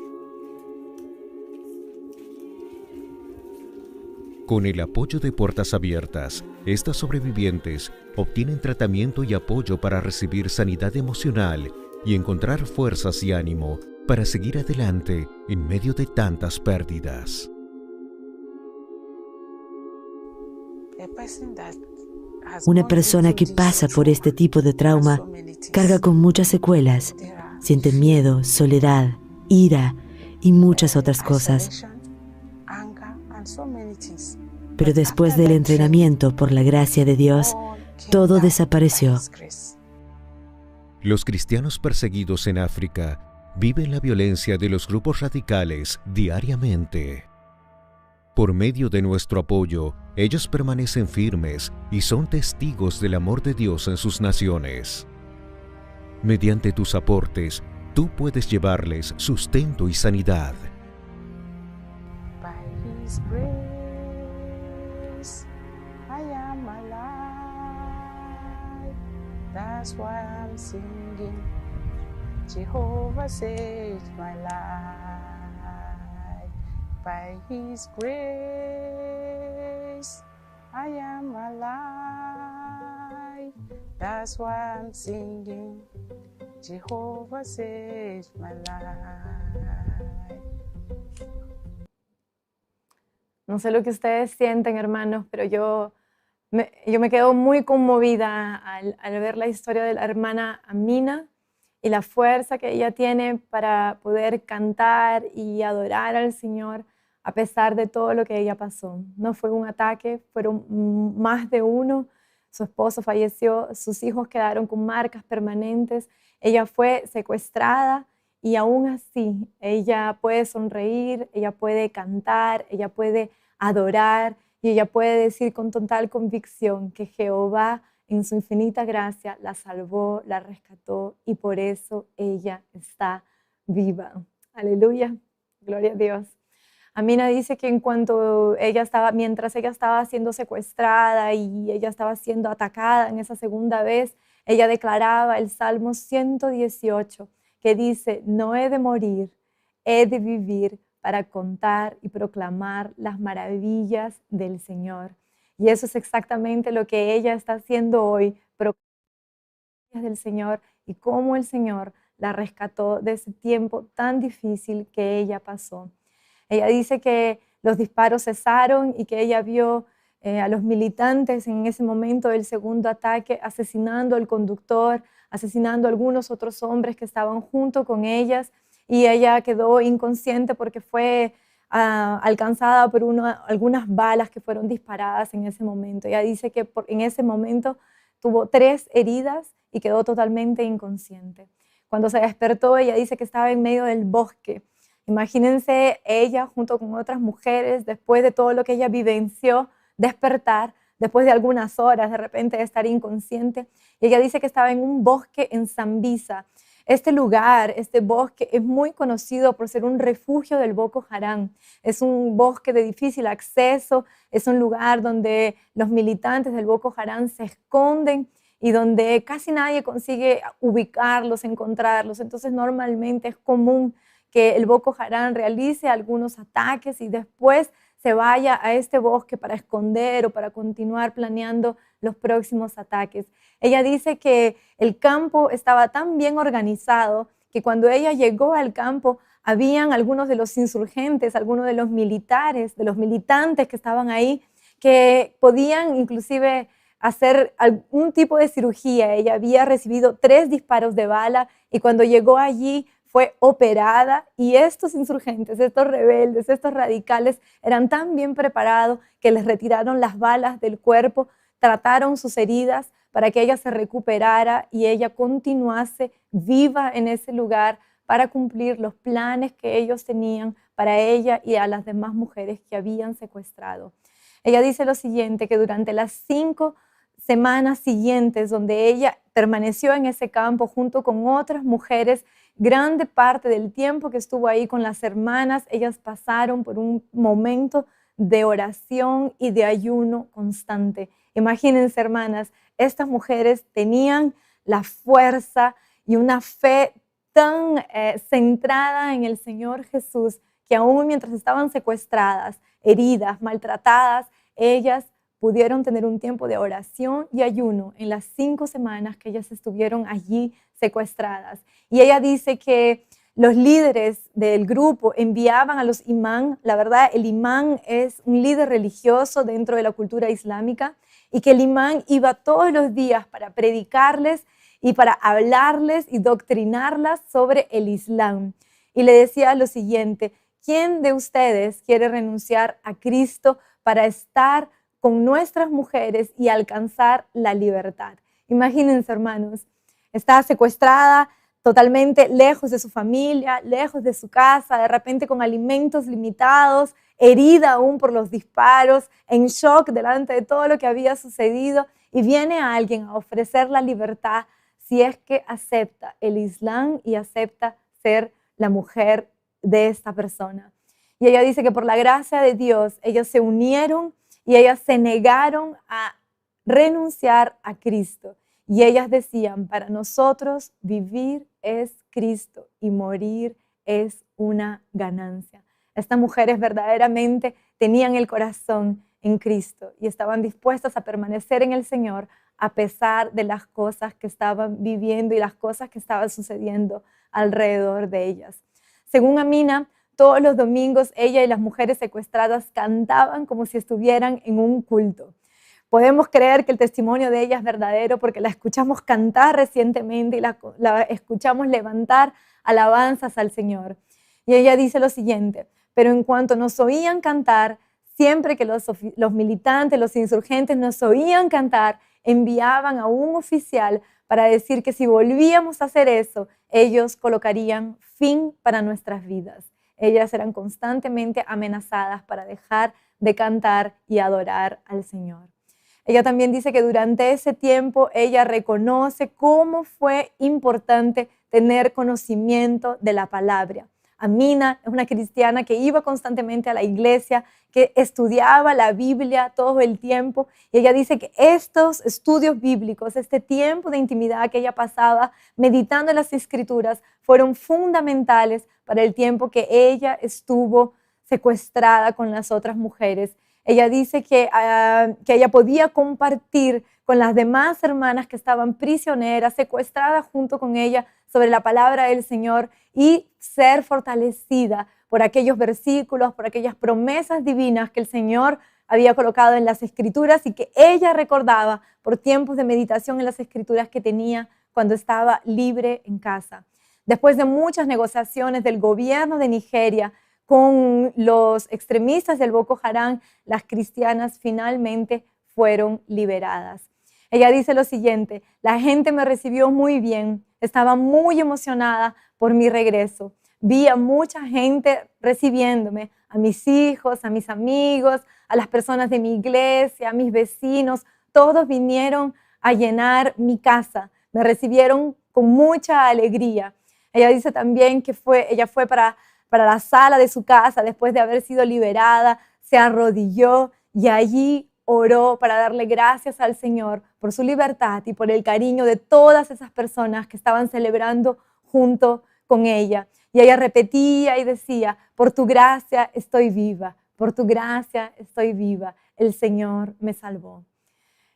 Con el apoyo de Puertas Abiertas, estas sobrevivientes obtienen tratamiento y apoyo para recibir sanidad emocional y encontrar fuerzas y ánimo para seguir adelante en medio de tantas pérdidas. Una persona que pasa por este tipo de trauma carga con muchas secuelas, siente miedo, soledad, ira y muchas otras cosas. Pero después del entrenamiento por la gracia de Dios, todo desapareció. Los cristianos perseguidos en África viven la violencia de los grupos radicales diariamente. Por medio de nuestro apoyo, ellos permanecen firmes y son testigos del amor de Dios en sus naciones. Mediante tus aportes, tú puedes llevarles sustento y sanidad. That's why I'm singing. Jehovah saved my life. By His grace, I am alive. That's why I'm singing. Jehovah saved my life. No sé lo que ustedes sienten, hermanos, pero yo me quedo muy conmovida al ver la historia de la hermana Amina y la fuerza que ella tiene para poder cantar y adorar al Señor a pesar de todo lo que ella pasó. No fue un ataque, fueron más de uno. Su esposo falleció, sus hijos quedaron con marcas permanentes. Ella fue secuestrada y aún así ella puede sonreír, ella puede cantar, ella puede adorar y ella puede decir con total convicción que Jehová en su infinita gracia la salvó, la rescató y por eso ella está viva. Aleluya, gloria a Dios. Amina dice que mientras ella estaba siendo secuestrada y ella estaba siendo atacada en esa segunda vez, ella declaraba el Salmo 118, que dice: no he de morir, he de vivir para contar y proclamar las maravillas del Señor. Y eso es exactamente lo que ella está haciendo hoy, proclamar las maravillas del Señor y cómo el Señor la rescató de ese tiempo tan difícil que ella pasó. Ella dice que los disparos cesaron y que ella vio a los militantes en ese momento del segundo ataque asesinando al conductor, asesinando a algunos otros hombres que estaban junto con ellas, y ella quedó inconsciente porque fue alcanzada por algunas balas que fueron disparadas en ese momento. Ella dice que en ese momento tuvo 3 heridas y quedó totalmente inconsciente. Cuando se despertó, ella dice que estaba en medio del bosque. Imagínense ella junto con otras mujeres, después de todo lo que ella vivenció, despertar, después de algunas horas de repente de estar inconsciente. Y ella dice que estaba en un bosque en Sambisa. Este lugar, este bosque, es muy conocido por ser un refugio del Boko Haram. Es un bosque de difícil acceso, es un lugar donde los militantes del Boko Haram se esconden y donde casi nadie consigue ubicarlos, encontrarlos. Entonces normalmente es común que el Boko Haram realice algunos ataques y después se vaya a este bosque para esconder o para continuar planeando los próximos ataques. Ella dice que el campo estaba tan bien organizado que cuando ella llegó al campo, habían algunos de los insurgentes, algunos de los militares, de los militantes que estaban ahí, que podían inclusive hacer algún tipo de cirugía. Ella había recibido 3 disparos de bala y cuando llegó allí fue operada, y estos insurgentes, estos rebeldes, estos radicales eran tan bien preparados que les retiraron las balas del cuerpo, trataron sus heridas para que ella se recuperara y ella continuase viva en ese lugar para cumplir los planes que ellos tenían para ella y a las demás mujeres que habían secuestrado. Ella dice lo siguiente, que durante las 5 semanas siguientes donde ella permaneció en ese campo junto con otras mujeres, grande parte del tiempo que estuvo ahí con las hermanas, ellas pasaron por un momento de oración y de ayuno constante. Imagínense, hermanas, estas mujeres tenían la fuerza y una fe tan centrada en el Señor Jesús que aún mientras estaban secuestradas, heridas, maltratadas, ellas pudieron tener un tiempo de oración y ayuno en las 5 semanas que ellas estuvieron allí secuestradas. Y ella dice que los líderes del grupo enviaban a los imán. La verdad, el imán es un líder religioso dentro de la cultura islámica, y que el imán iba todos los días para predicarles y para hablarles y doctrinarlas sobre el Islam. Y le decía lo siguiente: ¿quién de ustedes quiere renunciar a Cristo para estar con nuestras mujeres y alcanzar la libertad? Imagínense, hermanos, está secuestrada, totalmente lejos de su familia, lejos de su casa, de repente con alimentos limitados, herida aún por los disparos, en shock delante de todo lo que había sucedido, y viene alguien a ofrecer la libertad si es que acepta el Islam y acepta ser la mujer de esta persona. Y ella dice que por la gracia de Dios, ellos se unieron y ellas se negaron a renunciar a Cristo. Y ellas decían: para nosotros vivir es Cristo y morir es una ganancia. Estas mujeres verdaderamente tenían el corazón en Cristo y estaban dispuestas a permanecer en el Señor a pesar de las cosas que estaban viviendo y las cosas que estaban sucediendo alrededor de ellas. Según Amina, todos los domingos ella y las mujeres secuestradas cantaban como si estuvieran en un culto. Podemos creer que el testimonio de ella es verdadero porque la escuchamos cantar recientemente y la escuchamos levantar alabanzas al Señor. Y ella dice lo siguiente: pero en cuanto nos oían cantar, siempre que los militantes, los insurgentes nos oían cantar, enviaban a un oficial para decir que si volvíamos a hacer eso, ellos colocarían fin para nuestras vidas. Ellas eran constantemente amenazadas para dejar de cantar y adorar al Señor. Ella también dice que durante ese tiempo ella reconoce cómo fue importante tener conocimiento de la palabra. Amina es una cristiana que iba constantemente a la iglesia, que estudiaba la Biblia todo el tiempo, y ella dice que estos estudios bíblicos, este tiempo de intimidad que ella pasaba meditando en las Escrituras, fueron fundamentales para el tiempo que ella estuvo secuestrada con las otras mujeres. Ella dice que ella podía compartir con las demás hermanas que estaban prisioneras, secuestradas junto con ella, sobre la palabra del Señor y ser fortalecida por aquellos versículos, por aquellas promesas divinas que el Señor había colocado en las Escrituras y que ella recordaba por tiempos de meditación en las Escrituras que tenía cuando estaba libre en casa. Después de muchas negociaciones del gobierno de Nigeria con los extremistas del Boko Haram, las cristianas finalmente fueron liberadas. Ella dice lo siguiente: la gente me recibió muy bien, estaba muy emocionada por mi regreso. Vi a mucha gente recibiéndome, a mis hijos, a mis amigos, a las personas de mi iglesia, a mis vecinos. Todos vinieron a llenar mi casa, me recibieron con mucha alegría. Ella dice también que ella fue para la sala de su casa después de haber sido liberada, se arrodilló y allí oró para darle gracias al Señor por su libertad y por el cariño de todas esas personas que estaban celebrando junto con ella. Y ella repetía y decía: por tu gracia estoy viva, por tu gracia estoy viva, el Señor me salvó.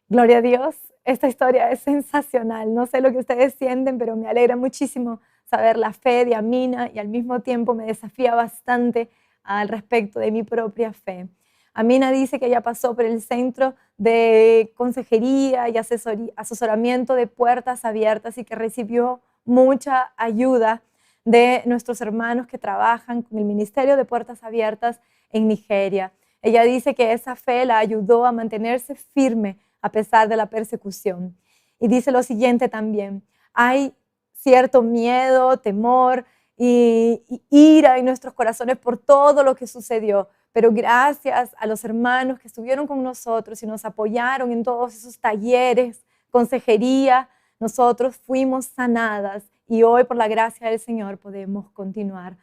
Gloria a Dios, esta historia es sensacional. No sé lo que ustedes sienten, pero me alegra muchísimo saber la fe de Amina y al mismo tiempo me desafía bastante al respecto de mi propia fe. Amina dice que ella pasó por el centro de consejería y asesoramiento de Puertas Abiertas y que recibió mucha ayuda de nuestros hermanos que trabajan con el Ministerio de Puertas Abiertas en Nigeria. Ella dice que esa fe la ayudó a mantenerse firme a pesar de la persecución. Y dice lo siguiente también: hay cierto miedo, temor y ira en nuestros corazones por todo lo que sucedió, pero gracias a los hermanos que estuvieron con nosotros y nos apoyaron en todos esos talleres, consejería, nosotros fuimos sanadas y hoy por la gracia del Señor podemos continuar.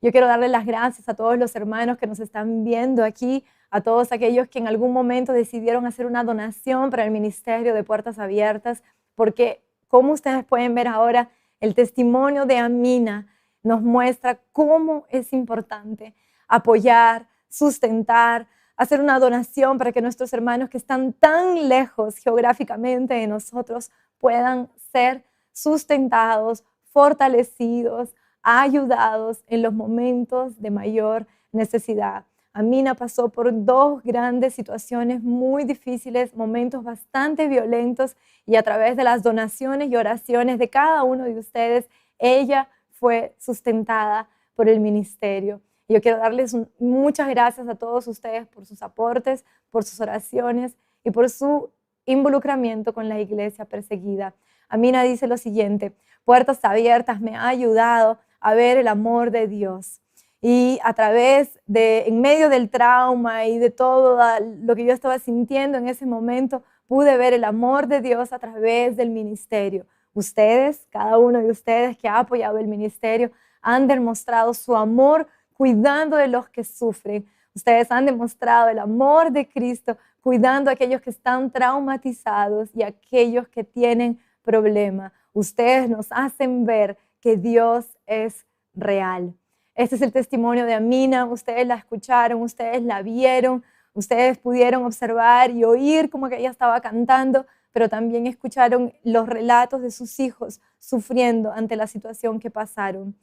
Yo quiero darle las gracias a todos los hermanos que nos están viendo aquí, a todos aquellos que en algún momento decidieron hacer una donación para el Ministerio de Puertas Abiertas, porque como ustedes pueden ver ahora, el testimonio de Amina nos muestra cómo es importante apoyar, sustentar, hacer una donación para que nuestros hermanos que están tan lejos geográficamente de nosotros puedan ser sustentados, fortalecidos, ayudados en los momentos de mayor necesidad. Amina pasó por dos grandes situaciones muy difíciles, momentos bastante violentos, y a través de las donaciones y oraciones de cada uno de ustedes, ella fue sustentada por el ministerio. Y yo quiero darles muchas gracias a todos ustedes por sus aportes, por sus oraciones y por su involucramiento con la iglesia perseguida. Amina dice lo siguiente: Puertas Abiertas me ha ayudado a ver el amor de Dios. Y a través en medio del trauma y de todo lo que yo estaba sintiendo en ese momento, pude ver el amor de Dios a través del ministerio. Ustedes, cada uno de ustedes que ha apoyado el ministerio, han demostrado su amor cuidando de los que sufren. Ustedes han demostrado el amor de Cristo cuidando a aquellos que están traumatizados y a aquellos que tienen problemas. Ustedes nos hacen ver que Dios es real. Este es el testimonio de Amina. Ustedes la escucharon, ustedes la vieron, Ustedes pudieron observar y oír como que ella estaba cantando, pero también escucharon los relatos de sus hijos sufriendo ante la situación que pasaron.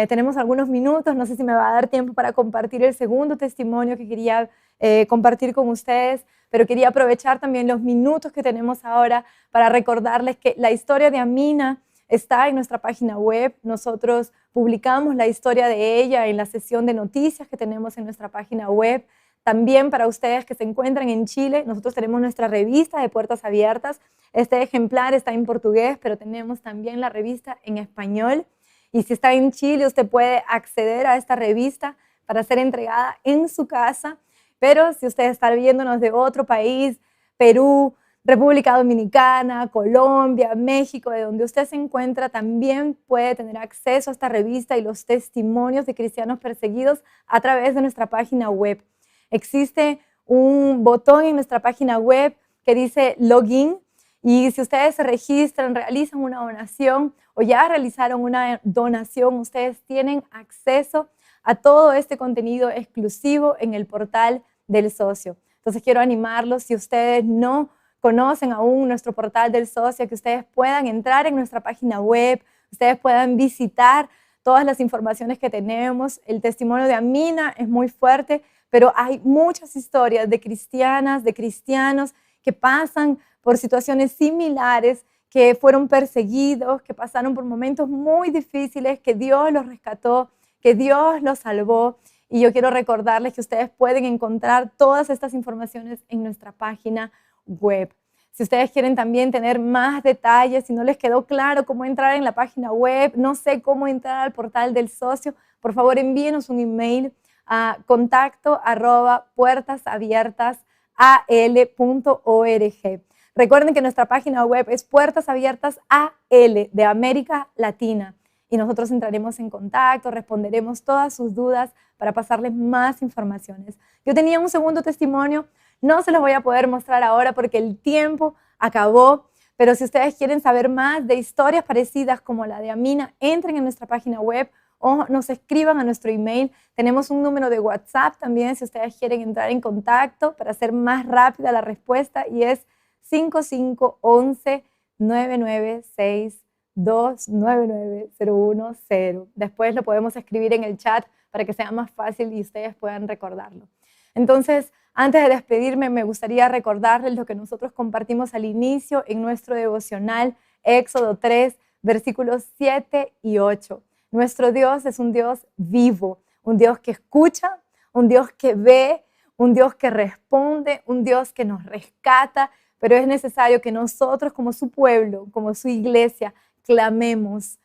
Tenemos algunos minutos, no sé si me va a dar tiempo para compartir el segundo testimonio que quería compartir con ustedes, pero quería aprovechar también los minutos que tenemos ahora para recordarles que la historia de Amina está en nuestra página web. Nosotros publicamos la historia de ella en la sesión de noticias que tenemos en nuestra página web. También para ustedes que se encuentran en Chile, nosotros tenemos nuestra revista de Puertas Abiertas. Este ejemplar está en portugués, pero tenemos también la revista en español. Y si está en Chile, usted puede acceder a esta revista para ser entregada en su casa. Pero si usted está viéndonos de otro país, Perú, República Dominicana, Colombia, México, de donde usted se encuentra, también puede tener acceso a esta revista y los testimonios de cristianos perseguidos a través de nuestra página web. Existe un botón en nuestra página web que dice Login, y si ustedes se registran, realizan una donación o ya realizaron una donación, ustedes tienen acceso a todo este contenido exclusivo en el portal del socio. Entonces quiero animarlos, si ustedes no conocen aún nuestro portal del socio, que ustedes puedan entrar en nuestra página web, ustedes puedan visitar todas las informaciones que tenemos. El testimonio de Amina es muy fuerte, pero hay muchas historias de cristianas, de cristianos que pasan por situaciones similares, que fueron perseguidos, que pasaron por momentos muy difíciles, que Dios los rescató, que Dios los salvó. Y yo quiero recordarles que ustedes pueden encontrar todas estas informaciones en nuestra página web. Si ustedes quieren también tener más detalles, si no les quedó claro cómo entrar en la página web, no sé cómo entrar al portal del socio, por favor envíenos un email a contacto@puertasabiertasal.org. Recuerden que nuestra página web es Puertas Abiertas AL de América Latina y nosotros entraremos en contacto, responderemos todas sus dudas para pasarles más informaciones. Yo tenía un segundo testimonio, no se los voy a poder mostrar ahora porque el tiempo acabó, pero si ustedes quieren saber más de historias parecidas como la de Amina, entren en nuestra página web o nos escriban a nuestro email. Tenemos un número de WhatsApp también si ustedes quieren entrar en contacto para hacer más rápida la respuesta y es 5511-996-299-010. Después lo podemos escribir en el chat para que sea más fácil y ustedes puedan recordarlo. Entonces, antes de despedirme, me gustaría recordarles lo que nosotros compartimos al inicio en nuestro devocional, Éxodo 3, versículos 7 y 8. Nuestro Dios es un Dios vivo, un Dios que escucha, un Dios que ve, un Dios que responde, un Dios que nos rescata, pero es necesario que nosotros como su pueblo, como su iglesia, clamemos,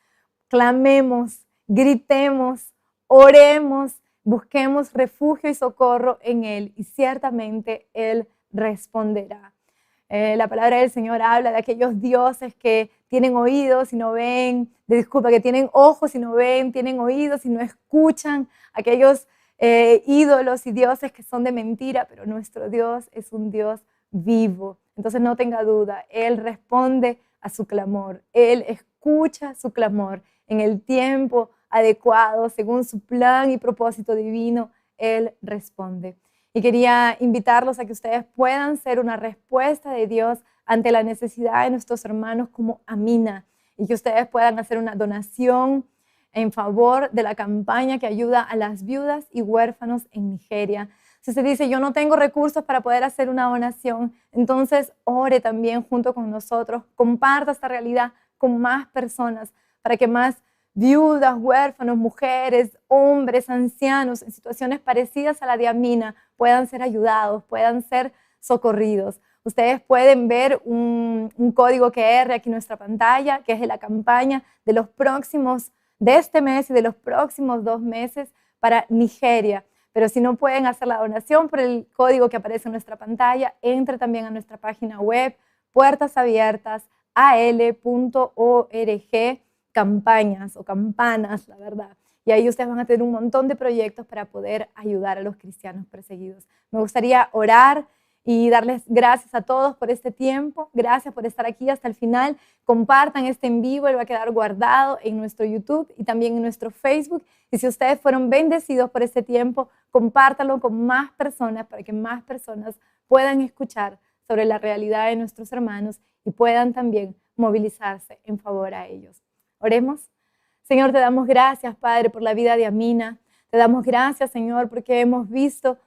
gritemos, oremos, busquemos refugio y socorro en Él y ciertamente Él responderá. La palabra del Señor habla de aquellos dioses que tienen oídos y no ven, que tienen ojos y no ven, tienen oídos y no escuchan, aquellos ídolos y dioses que son de mentira, pero nuestro Dios es un Dios vivo. Entonces no tenga duda, Él responde a su clamor, Él escucha su clamor en el tiempo adecuado, según su plan y propósito divino, Él responde. Y quería invitarlos a que ustedes puedan ser una respuesta de Dios ante la necesidad de nuestros hermanos como Amina y que ustedes puedan hacer una donación en favor de la campaña que ayuda a las viudas y huérfanos en Nigeria. Si usted dice, yo no tengo recursos para poder hacer una donación, entonces ore también junto con nosotros, comparta esta realidad con más personas para que más viudas, huérfanos, mujeres, hombres, ancianos en situaciones parecidas a la de Amina puedan ser ayudados, puedan ser socorridos. Ustedes pueden ver un código QR aquí en nuestra pantalla, que es de la campaña de este mes y de los próximos 2 meses para Nigeria. Pero si no pueden hacer la donación por el código que aparece en nuestra pantalla, entre también a nuestra página web, puertasabiertasal.org, campañas o campanas, la verdad. Y ahí ustedes van a tener un montón de proyectos para poder ayudar a los cristianos perseguidos. Me gustaría orar y darles gracias a todos por este tiempo. Gracias por estar aquí hasta el final. Compartan este en vivo, él va a quedar guardado en nuestro YouTube y también en nuestro Facebook. Y si ustedes fueron bendecidos por este tiempo, compártanlo con más personas para que más personas puedan escuchar sobre la realidad de nuestros hermanos y puedan también movilizarse en favor a ellos. Oremos. Señor, te damos gracias, Padre, por la vida de Amina. Te damos gracias, Señor, porque hemos visto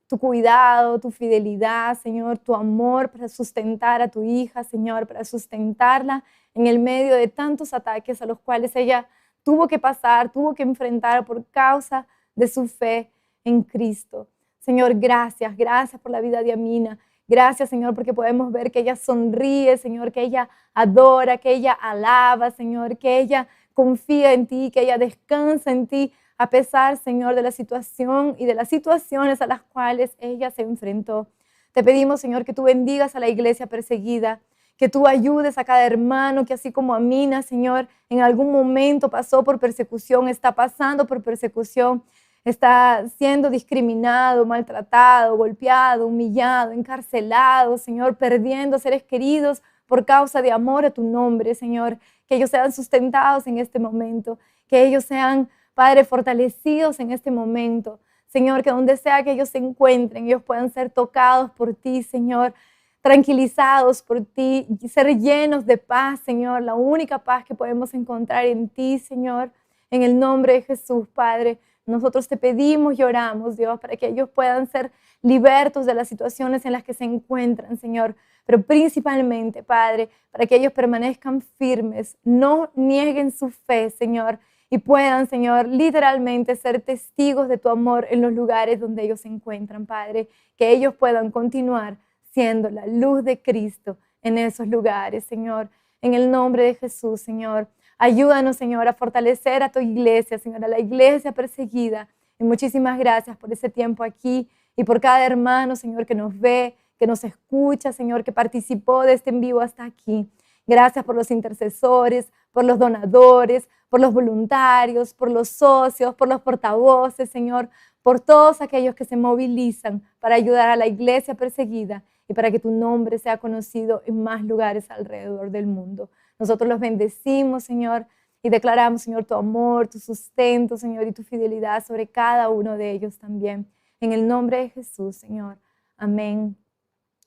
tu cuidado, tu fidelidad, Señor, tu amor para sustentar a tu hija, Señor, para sustentarla en el medio de tantos ataques a los cuales ella tuvo que pasar, tuvo que enfrentar por causa de su fe en Cristo. Señor, gracias, gracias por la vida de Amina. Gracias, Señor, porque podemos ver que ella sonríe, Señor, que ella adora, que ella alaba, Señor, que ella confía en ti, que ella descansa en ti, a pesar, Señor, de la situación y de las situaciones a las cuales ella se enfrentó. Te pedimos, Señor, que tú bendigas a la iglesia perseguida, que tú ayudes a cada hermano que así como Amina, Señor, en algún momento pasó por persecución, está pasando por persecución, está siendo discriminado, maltratado, golpeado, humillado, encarcelado, Señor, perdiendo seres queridos por causa de amor a tu nombre, Señor, que ellos sean sustentados en este momento, que ellos sean, Padre, fortalecidos en este momento, Señor, que donde sea que ellos se encuentren, ellos puedan ser tocados por ti, Señor, tranquilizados por ti, ser llenos de paz, Señor, la única paz que podemos encontrar en ti, Señor, en el nombre de Jesús, Padre. Nosotros te pedimos y oramos, Dios, para que ellos puedan ser libertos de las situaciones en las que se encuentran, Señor, pero principalmente, Padre, para que ellos permanezcan firmes, no nieguen su fe, Señor, y puedan, Señor, literalmente ser testigos de tu amor en los lugares donde ellos se encuentran, Padre, que ellos puedan continuar siendo la luz de Cristo en esos lugares, Señor, en el nombre de Jesús, Señor. Ayúdanos, Señor, a fortalecer a tu iglesia, Señor, a la iglesia perseguida. Y muchísimas gracias por ese tiempo aquí y por cada hermano, Señor, que nos ve, que nos escucha, Señor, que participó de este en vivo hasta aquí. Gracias por los intercesores, por los donadores, por los voluntarios, por los socios, por los portavoces, Señor, por todos aquellos que se movilizan para ayudar a la iglesia perseguida y para que tu nombre sea conocido en más lugares alrededor del mundo. Nosotros los bendecimos, Señor, y declaramos, Señor, tu amor, tu sustento, Señor, y tu fidelidad sobre cada uno de ellos también. En el nombre de Jesús, Señor. Amén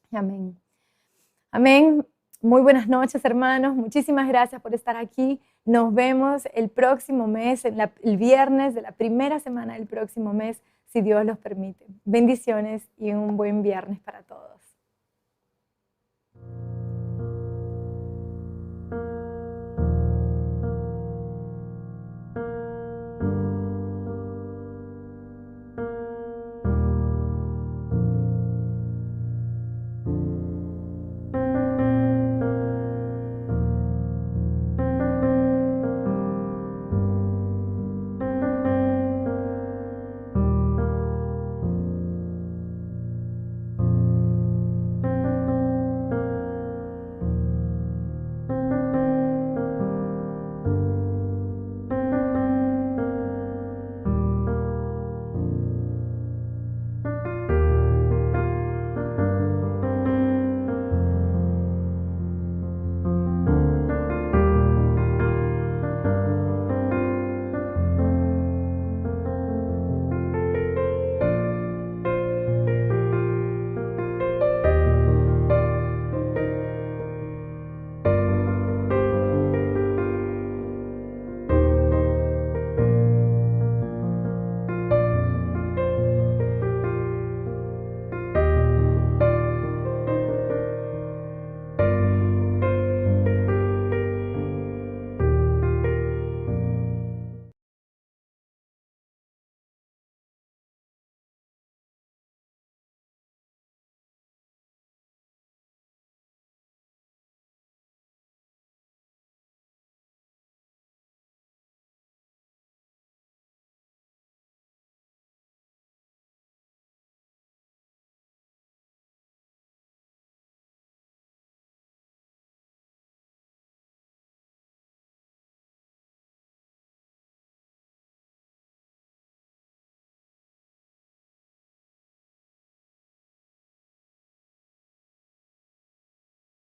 y amén. Amén. Muy buenas noches, hermanos. Muchísimas gracias por estar aquí. Nos vemos el próximo mes, el viernes de la primera semana del próximo mes, si Dios los permite. Bendiciones y un buen viernes para todos.